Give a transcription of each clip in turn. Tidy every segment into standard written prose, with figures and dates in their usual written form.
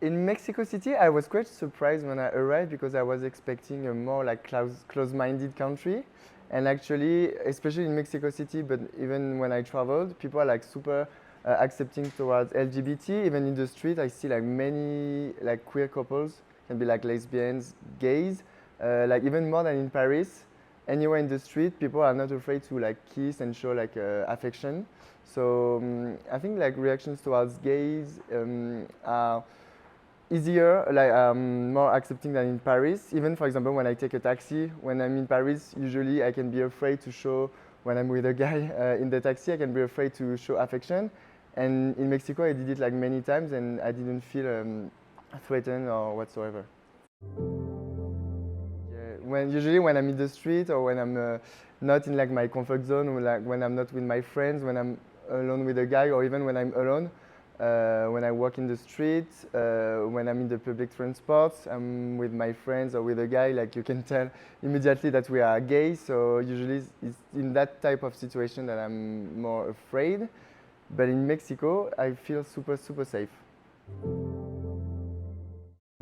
In Mexico City, I was quite surprised when I arrived because I was expecting a more like close-minded country. And actually, especially in Mexico City, but even when I traveled, people are like super accepting towards LGBT. Even in the street, I see like many like queer couples, can be like lesbians, gays, like even more than in Paris. Anywhere in the street, people are not afraid to like kiss and show like affection. So I think like reactions towards gays are easier, like more accepting than in Paris. Even for example, when I take a taxi, when I'm in Paris, usually I can be afraid to show, when I'm with a guy in the taxi, I can be afraid to show affection. And in Mexico, I did it like many times and I didn't feel threatened or whatsoever. Usually when I'm in the street or when I'm not in like my comfort zone, or like when I'm not with my friends, when I'm alone with a guy, or even when I'm alone, when I walk in the street, when I'm in the public transport, I'm with my friends or with a guy, like you can tell immediately that we are gay. So usually it's in that type of situation that I'm more afraid. But in Mexico, I feel super, super safe.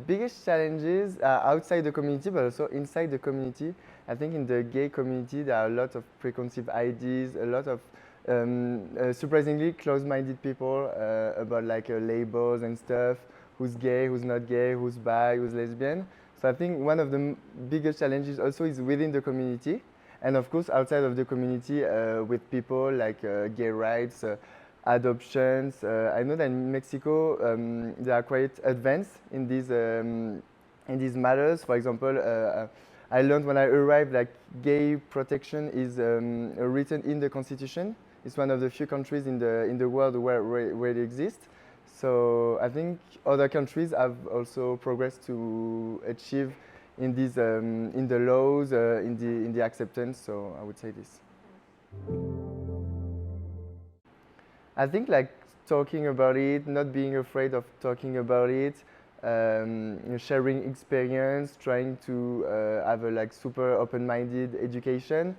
Biggest challenges are outside the community, but also inside the community. I think in the gay community, there are a lot of preconceived ideas, a lot of surprisingly close-minded people about like labels and stuff, who's gay, who's not gay, who's bi, who's lesbian. So I think one of the biggest challenges also is within the community, and of course outside of the community with people like gay rights, adoptions. I know that in Mexico they are quite advanced in these matters. For example, I learned when I arrived like gay protection is written in the constitution. It's one of the few countries in the world where it exists. So I think other countries have also progressed to achieve in these in the laws, in the acceptance. So I would say this. I think like talking about it, not being afraid of talking about it, sharing experience, trying to have a like super open-minded education.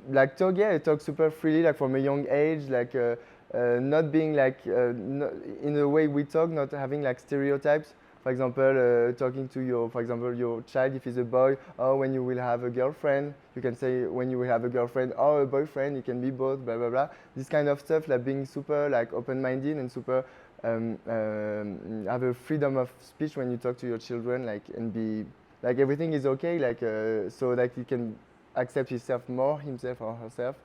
Like talk super freely, like from a young age, like not being like in the way we talk, not having like stereotypes. For example, talking to your child, if he's a boy, oh, when you will have a girlfriend, you can say when you will have a girlfriend or a boyfriend, it can be both, blah, blah, blah. This kind of stuff, like being super like open-minded and super have a freedom of speech when you talk to your children, like, and be, like everything is okay, like, so that he can accept himself or herself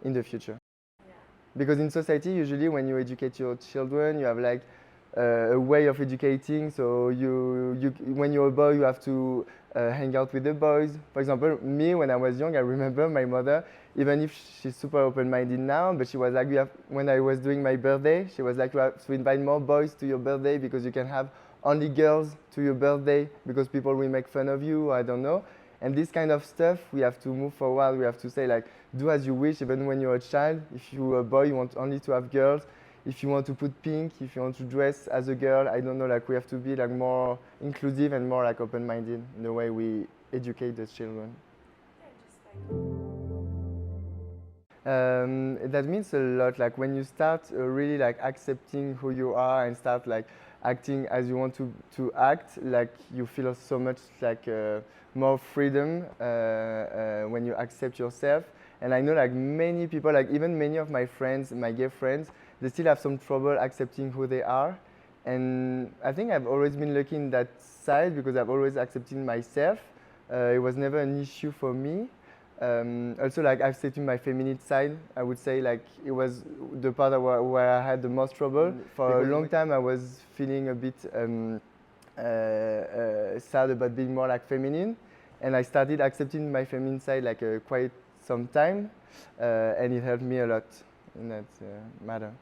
in the future. Yeah. Because in society, usually when you educate your children, you have like a way of educating. So when you're a boy, you have to hang out with the boys. For example, me, when I was young, I remember my mother, even if she's super open-minded now, but she was like, when I was doing my birthday, she was like, you have to invite more boys to your birthday because you can have only girls to your birthday because people will make fun of you, I don't know. And this kind of stuff, we have to move forward. We have to say, like, do as you wish, even when you're a child. If you're a boy, you want only to have girls. If you want to put pink, if you want to dress as a girl, I don't know, like we have to be like more inclusive and more like open-minded in the way we educate the children. That means a lot. Like when you start really like accepting who you are and start like acting as you want to act, like you feel so much like more freedom when you accept yourself. And I know like many people, like even many of my friends, my gay friends, they still have some trouble accepting who they are. And I think I've always been lucky in that side because I've always accepted myself. It was never an issue for me. Also, like I've said in my feminine side, I would say like it was the part where I had the most trouble. For a long time, I was feeling a bit sad about being more like feminine. And I started accepting my feminine side like quite some time. And it helped me a lot in that matter.